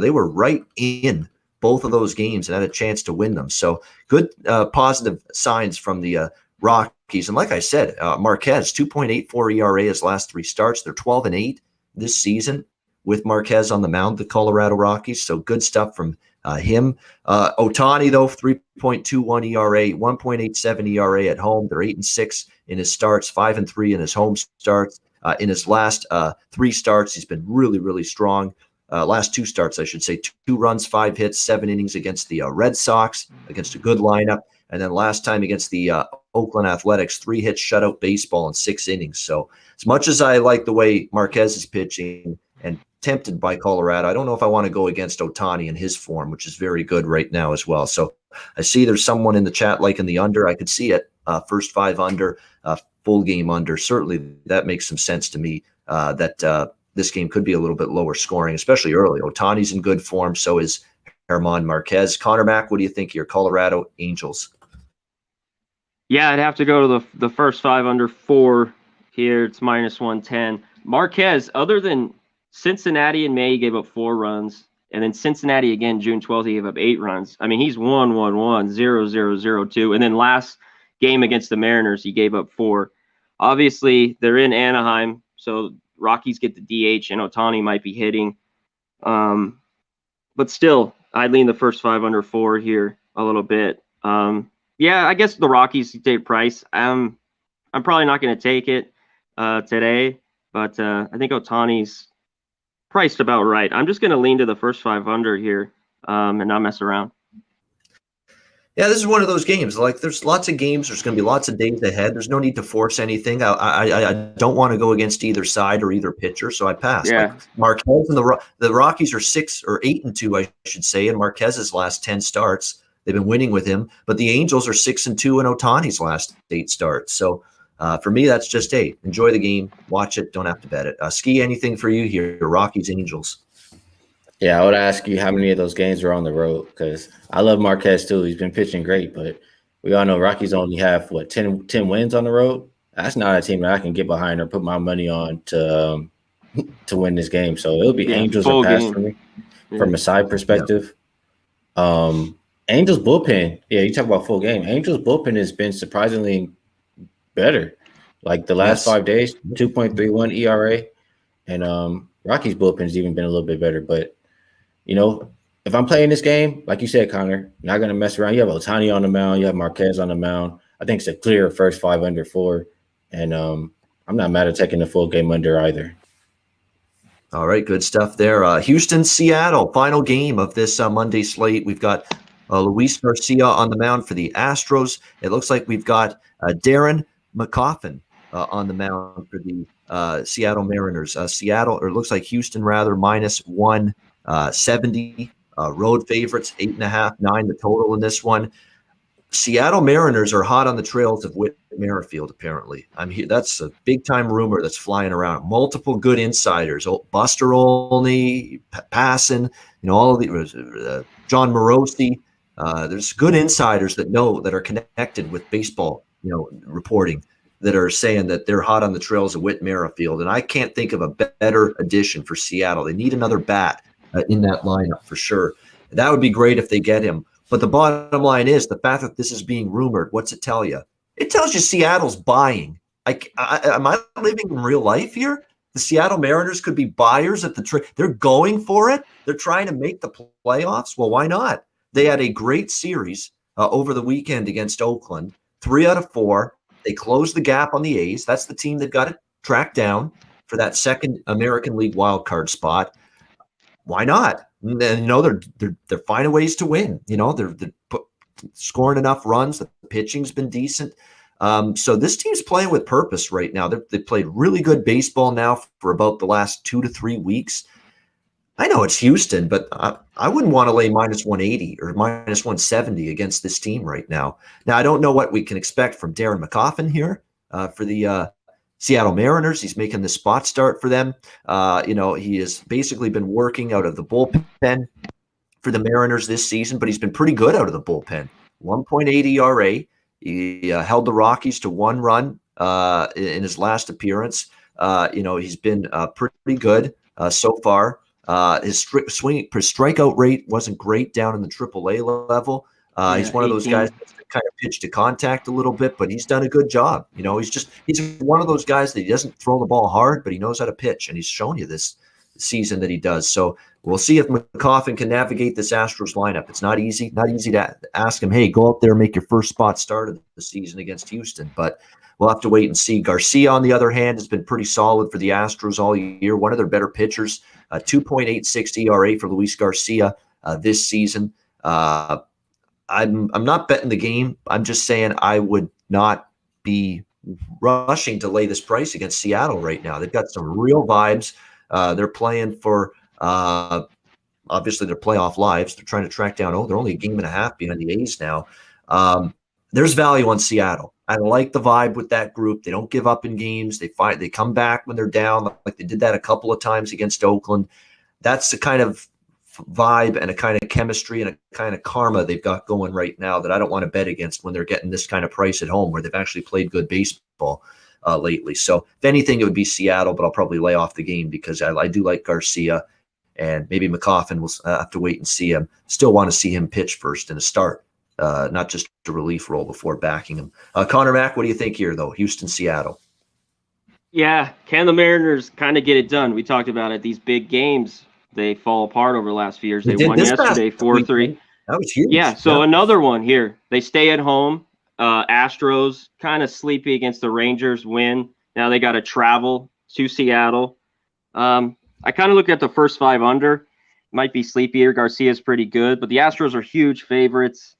They were right in both of those games and had a chance to win them. So good positive signs from the Rockies. And like I said, Marquez, 2.84 ERA his last 3 starts. They're 12-8 this season with Marquez on the mound, the Colorado Rockies. So good stuff from him. Ohtani, though, 3.21 ERA, 1.87 ERA at home. They're 8-6 in his starts, 5-3 in his home starts. In his last 3 starts, he's been really, really strong. Last 2 starts, I should say, 2 runs, 5 hits, 7 innings against the Red Sox, against a good lineup. And then last time against the Oakland Athletics, 3 hits, shutout baseball in 6 innings. So as much as I like the way Marquez is pitching and tempted by Colorado, I don't know if I want to go against Ohtani in his form, which is very good right now as well. So I see there's someone in the chat liking the under. I could see it. First 5 under, full game under. Certainly that makes some sense to me that this game could be a little bit lower scoring, especially early. Ohtani's in good form. So is German Marquez. Conor Mac, what do you think here? Colorado Angels. Yeah, I'd have to go to the first 5 under 4 here. It's -110. Marquez, other than Cincinnati in May, he gave up 4 runs. And then Cincinnati again, June 12th, he gave up 8 runs. I mean, he's 1-1-1, 0-0-0-2. And then last game against the Mariners, he gave up 4. Obviously, they're in Anaheim, so Rockies get the DH, and Ohtani might be hitting. But still, I'd lean the first 5 under 4 here a little bit. Yeah, I guess the Rockies take price. I'm probably not going to take it today, but I think Ohtani's priced about right. I'm just going to lean to the first 5 under here and not mess around. Yeah, this is one of those games. Like, there's lots of games. There's going to be lots of days ahead. There's no need to force anything. I don't want to go against either side or either pitcher, so I pass. Yeah. Like Marquez and the Rockies are 6 or 8-2, I should say, in Marquez's last 10 starts. They've been winning with him, but the Angels are 6-2 in Ohtani's last 8 starts. So for me, that's just enjoy the game, watch it, don't have to bet it. Skee, anything for you here? Rockies, Angels. Yeah, I would ask you how many of those games are on the road, because I love Marquez too. He's been pitching great, but we all know Rockies only have 10 wins on the road. That's not a team that I can get behind or put my money on to win this game. So it'll be Angels or pass for me from a side perspective. Angels bullpen, yeah, you talk about full game. Angels bullpen has been surprisingly better. Like the last 5 days, 2.31 ERA, and Rockies bullpen's even been a little bit better, but if I'm playing this game, like you said, Connor, not going to mess around. You have Ohtani on the mound. You have Marquez on the mound. I think it's a clear first 5 under 4. And I'm not mad at taking the full game under either. All right, good stuff there. Houston, Seattle, final game of this Monday slate. We've got Luis Garcia on the mound for the Astros. It looks like we've got Darren McCoffin on the mound for the Seattle Mariners. Seattle, or it looks like Houston rather, -170. Road favorites, 8.5, 9 the total in this one. Seattle Mariners are hot on the trails of Whit Merrifield, apparently. That's a big-time rumor that's flying around. Multiple good insiders, Buster Olney, Passan, all of the John Morosi. There's good insiders that are connected with baseball, reporting, that are saying that they're hot on the trails of Whit Merrifield. And I can't think of a better addition for Seattle. They need another bat in that lineup for sure. That would be great if they get him. But the bottom line is the fact that this is being rumored. What's it tell you? It tells you Seattle's buying. Am I living in real life here? The Seattle Mariners could be buyers at the trade. They're going for it. They're trying to make the playoffs. Well, why not? They had a great series over the weekend against Oakland. 3 out of 4. They closed the gap on the A's. That's the team that got it tracked down for that second American League wildcard spot. Why not? And, they're finding ways to win. They're scoring enough runs. The pitching's been decent. So this team's playing with purpose right now. They've played really good baseball now for about the last 2 to 3 weeks. I know it's Houston, but I wouldn't want to lay -180 or -170 against this team right now. Now, I don't know what we can expect from Darren McCoffin here for the Seattle Mariners. He's making the spot start for them. He has basically been working out of the bullpen for the Mariners this season, but he's been pretty good out of the bullpen. 1.8 ERA. He held the Rockies to 1 run in his last appearance. He's been pretty good so far. His strikeout rate wasn't great down in the AAA level. He's one of those guys that kind of pitch to contact a little bit, but he's done a good job. He's one of those guys that he doesn't throw the ball hard, but he knows how to pitch, and he's shown you this season that he does. So we'll see if McCoffin can navigate this Astros lineup. It's not easy to ask him, hey, go out there and make your first spot start of the season against Houston, but we'll have to wait and see. Garcia, on the other hand, has been pretty solid for the Astros all year. One of their better pitchers, 2.86 ERA for Luis Garcia this season. I'm not betting the game. I'm just saying I would not be rushing to lay this price against Seattle right now. They've got some real vibes. They're playing for obviously their playoff lives. They're trying to track down. They're only a game and a half behind the A's now. There's value on Seattle. I like the vibe with that group. They don't give up in games. They come back when they're down, like they did that a couple of times against Oakland. That's the kind of vibe and a kind of chemistry and a kind of karma they've got going right now that I don't want to bet against when they're getting this kind of price at home, where they've actually played good baseball lately. So if anything, it would be Seattle, but I'll probably lay off the game because I do like Garcia, and maybe McCoffin will have to wait and see him. Still want to see him pitch first in a start, not just a relief role before backing him. Conor Mac, what do you think here, though? Houston, Seattle. Yeah, can the Mariners kind of get it done? We talked about it. These big games, they fall apart over the last few years. They won yesterday 4-3. That was huge. Yeah, so another one here. They stay at home. Astros kind of sleepy against the Rangers, win. Now they got to travel to Seattle. I kind of look at the first 5 under. Might be sleepier. Garcia's pretty good, but the Astros are huge favorites.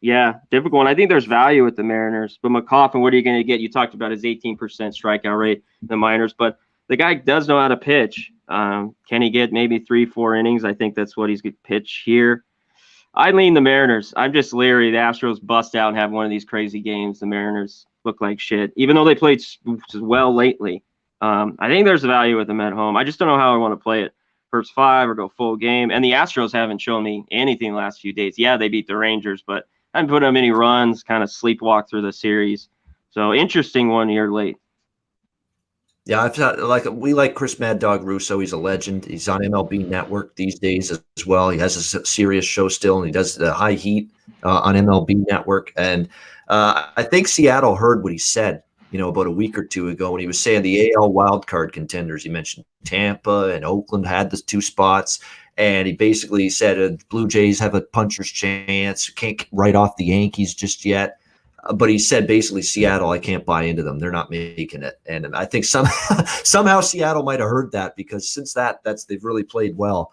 Yeah, difficult one. I think there's value with the Mariners, but McCoffin, what are you going to get? You talked about his 18% strikeout rate in the minors, but the guy does know how to pitch. Can he get maybe 3-4 innings? I think that's what he's going to pitch here. I lean the Mariners. I'm just leery. The Astros bust out and have one of these crazy games. The Mariners look like shit, even though they played well lately. I think there's value with them at home. I just don't know how I want to play it. First 5 or go full game. And the Astros haven't shown me anything the last few days. Yeah, they beat the Rangers, but I haven't put up any runs, kind of sleepwalk through the series. So interesting one here late. Yeah, I've thought, we like Chris Mad Dog Russo. He's a legend. He's on MLB Network these days as well. He has a serious show still, and he does the High Heat on MLB Network. And I think Seattle heard what he said, about a week or two ago when he was saying the AL wildcard contenders. He mentioned Tampa and Oakland had the 2 spots. And he basically said Blue Jays have a puncher's chance. Can't write off the Yankees just yet. But he said basically Seattle, I can't buy into them. They're not making it. And I think somehow Seattle might have heard that, because since they've really played well.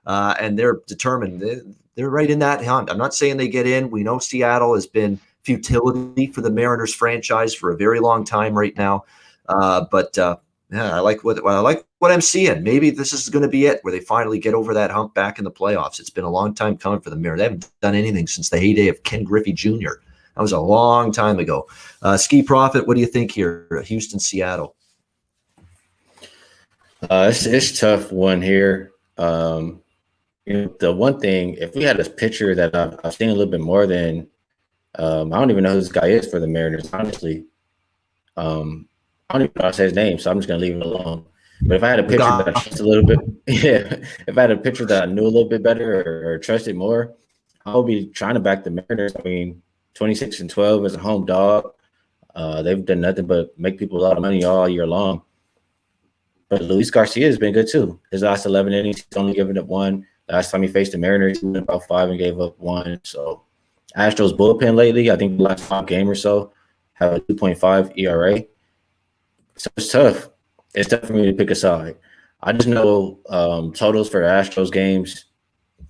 And they're determined. They're right in that hunt. I'm not saying they get in. We know Seattle has been futility for the Mariners franchise for a very long time right now. Yeah, I like what I'm seeing. Maybe this is going to be it, where they finally get over that hump back in the playoffs. It's been a long time coming for the Mariners. They haven't done anything since the heyday of Ken Griffey Jr. That was a long time ago. Skee Profit, what do you think here? Houston, Seattle. It's a tough one here. The one thing, if we had a pitcher that I've seen a little bit more than, I don't even know who this guy is for the Mariners, honestly. I don't even know how to say his name, so I'm just gonna leave it alone. But if I had a pitcher that I trusted a little bit, if I had a pitcher that I knew a little bit better or trusted more, I would be trying to back the Mariners. I mean, 26-12 as a home dog. They've done nothing but make people a lot of money all year long. But Luis Garcia has been good too. His last 11 innings, he's only given up 1. Last time he faced the Mariners, he went about 5 and gave up 1. So Astros bullpen lately, I think the last 5 games or so, have a 2.5 ERA. So it's tough. It's tough for me to pick a side. I just know totals for Astros games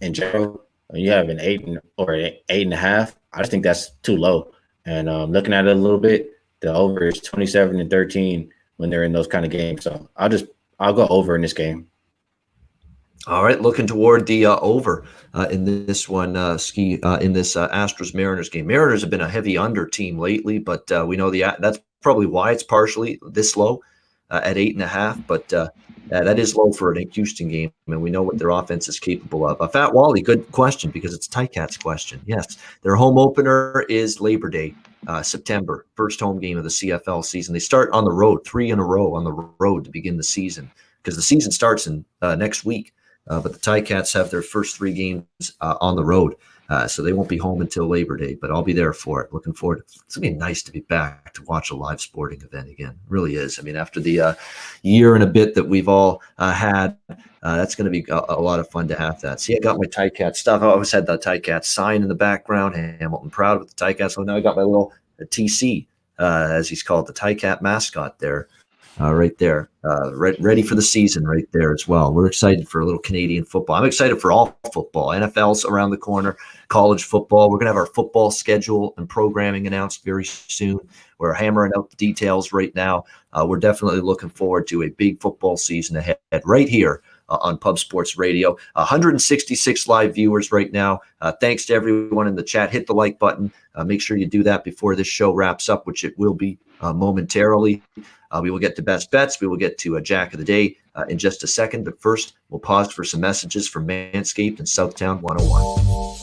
in general. When you have an 8 or 8.5, I just think that's too low. And looking at it a little bit, the over is 27-13 when they're in those kind of games. So I'll go over in this game. All right, looking toward the over in this one, Skee, in this Astros Mariners game. Mariners have been a heavy under team lately, but we know that's probably why it's partially this low at 8.5. But that is low for a Houston game, and we know what their offense is capable of. Fat Wally, good question, because it's Ticats question. Yes, their home opener is Labor Day, September, first home game of the CFL season. They start on the road, 3 in a row on the road to begin the season, because the season starts in next week. But the Ticats have their first 3 games on the road, so they won't be home until Labor Day, but I'll be there for it. Looking forward. It's going to be nice to be back to watch a live sporting event again. It really is. I mean, after the year and a bit that we've all had, that's going to be a lot of fun to have that. See, I got my Ticats stuff. I always had the Ticats sign in the background. Hamilton proud with the Ticats. So now I got my little TC, as he's called, the Ticat mascot there. Right there, ready for the season right there as well. We're excited for a little Canadian football. I'm excited for all football. NFL's around the corner, college football. We're going to have our football schedule and programming announced very soon. We're hammering out the details right now. We're definitely looking forward to a big football season ahead right here on Pub Sports Radio. 166 live viewers right now. Thanks to everyone in the chat. Hit the like button. Make sure you do that before this show wraps up, which it will be momentarily. We will get to best bets. We will get to a Jack of the Day in just a second. But first, we'll pause for some messages from Manscaped and Southtown 101.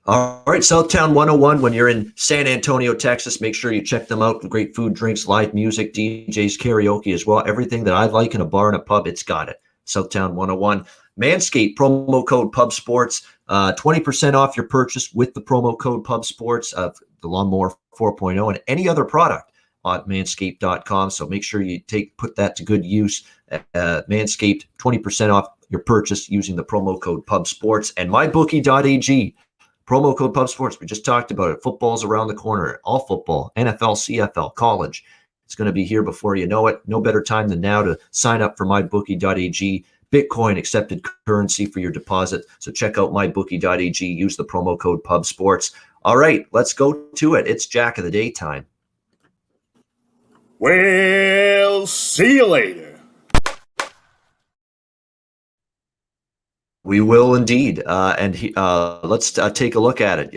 All right, Southtown 101. When you're in San Antonio, Texas, make sure you check them out. Great food, drinks, live music, DJs, karaoke as well. Everything that I like in a bar and a pub, it's got it. Southtown 101. Manscaped, promo code Pub Sports. 20% off your purchase with the promo code Pub Sports of the Lawnmower 4.0 and any other product on manscaped.com. So make sure you put that to good use. Manscaped, 20% off your purchase using the promo code Pub Sports and mybookie.ag. Promo code Pub Sports. We just talked about it. Football's around the corner. All football, NFL, CFL, college. It's going to be here before you know it. No better time than now to sign up for mybookie.ag. Bitcoin accepted currency for your deposit. So check out mybookie.ag. Use the promo code Pub Sports. All right, let's go to it. It's Jack of the Day time. Well, see you later. We will indeed. Let's take a look at it.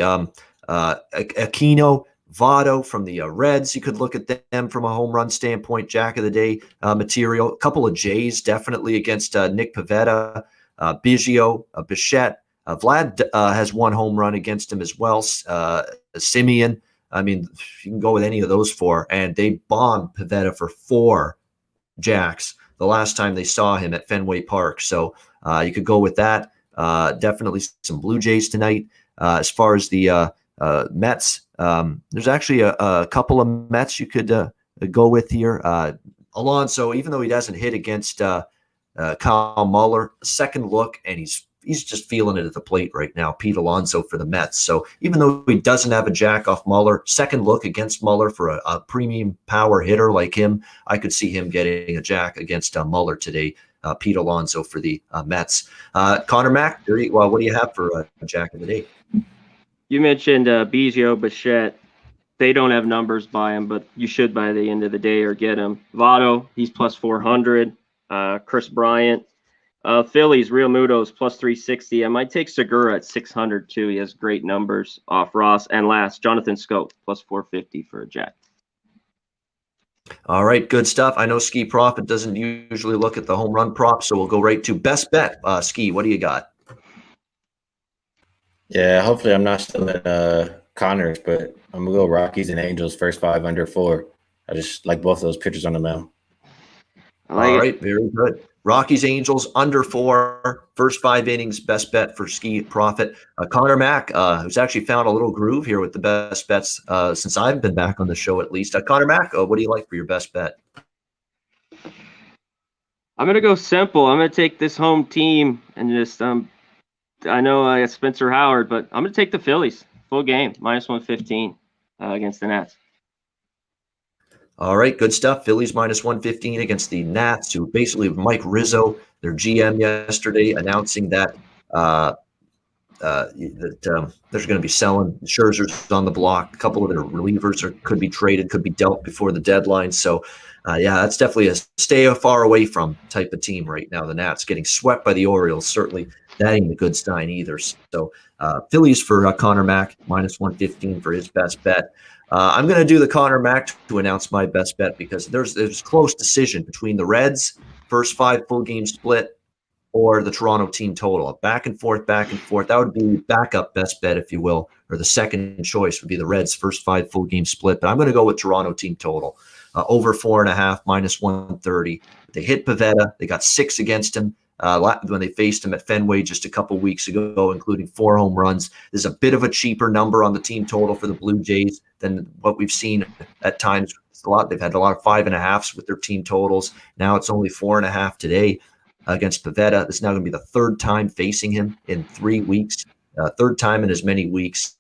Aquino, Votto from the Reds. You could look at them from a home run standpoint. Jack of the Day material. A couple of Jays definitely against Nick Pivetta, Biggio, Bichette. Vlad has one home run against him as well. Simeon. I mean, you can go with any of those four. And they bombed Pivetta for 4 jacks the last time they saw him at Fenway Park. So you could go with that. Definitely some Blue Jays tonight. As far as the Mets, there's actually a couple of Mets you could go with here. Alonso, even though he doesn't hit against Kyle Muller, second look, and he's just feeling it at the plate right now. Pete Alonso for the Mets. So even though he doesn't have a jack off Muller, second look against Muller for a premium power hitter like him, I could see him getting a jack against Muller today. Pete Alonso for the Mets. Conor Mac, what do you have for a Jack of the Day? You mentioned Biggio, Bichette. They don't have numbers by him, but you should by the end of the day or get him. Votto, he's plus 400. Chris Bryant. Phillies, Real Muto's plus 360. I might take Segura at 600 too. He has great numbers off Ross. And last, Jonathan Scope, plus 450 for a jack. All right, good stuff. I know Skee Profit doesn't usually look at the home run props, so we'll go right to best bet. Skee, what do you got? Yeah, hopefully I'm not still in Connors, but I'm going to go Rockies and Angels, first 5 under 4. I just like both of those pitchers on the mound. All right, very good. Rockies, Angels, under 4, first 5 innings, best bet for Skee Profit. Conor Mac, who's actually found a little groove here with the best bets since I've been back on the show at least. Conor Mac, what do you like for your best bet? I'm going to go simple. I'm going to take this home team and just I know I got Spencer Howard, but I'm going to take the Phillies. Full game, minus 115 against the Nats. All right, good stuff. Phillies minus 115 against the Nats, who basically Mike Rizzo, their GM yesterday, announcing that there's going to be selling. Scherzer's on the block. A couple of their relievers could be traded, could be dealt before the deadline. So, that's definitely a stay far away from type of team right now. The Nats getting swept by the Orioles. Certainly that ain't a good sign either. So Phillies for Conor Mac, minus 115 for his best bet. I'm going to do the Conor Mac to announce my best bet because there's a close decision between the Reds, first 5 full game split, or the Toronto team total. Back and forth, back and forth. That would be backup best bet, if you will, or the second choice would be the Reds' first 5 full game split. But I'm going to go with Toronto team total. Over 4.5, minus 130. They hit Pivetta. They got 6 against him when they faced him at Fenway just a couple weeks ago, including 4 home runs. There's a bit of a cheaper number on the team total for the Blue Jays than what we've seen at times. They've had a lot of 5.5s with their team totals. Now it's only 4.5 today against Pivetta. This is now going to be the 3rd time facing him in 3 weeks, 3rd time in as many weeks.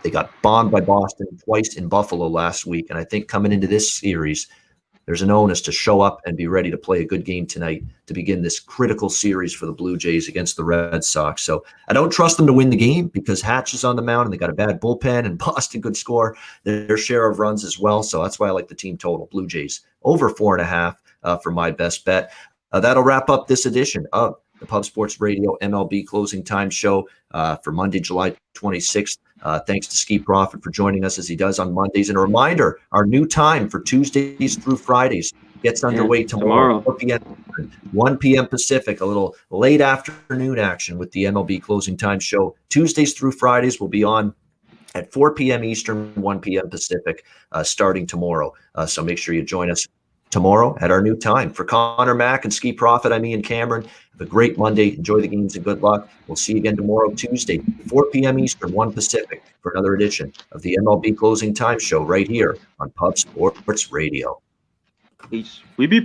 They got bombed by Boston twice in Buffalo last week. And I think coming into this series, there's an onus to show up and be ready to play a good game tonight to begin this critical series for the Blue Jays against the Red Sox. So I don't trust them to win the game because Hatch is on the mound and they got a bad bullpen, and Boston could score their share of runs as well. So that's why I like the team total. Blue Jays over 4.5 for my best bet. That'll wrap up this edition of the Pub Sports Radio MLB Closing Time Show for Monday, July 26th. Thanks to Skee Profit for joining us as he does on Mondays. And a reminder, our new time for Tuesdays through Fridays gets underway tomorrow. 4 p.m. 1 p.m. Pacific, a little late afternoon action with the MLB Closing Time Show. Tuesdays through Fridays will be on at 4 p.m. Eastern, 1 p.m. Pacific, starting tomorrow. So make sure you join us tomorrow at our new time. For Conor Mac and Skee Profit, I'm Ian Cameron. Have a great Monday. Enjoy the games and good luck. We'll see you again tomorrow, Tuesday, 4 p.m. Eastern, 1 Pacific, for another edition of the MLB Closing Time Show right here on Pub Sports Radio. We be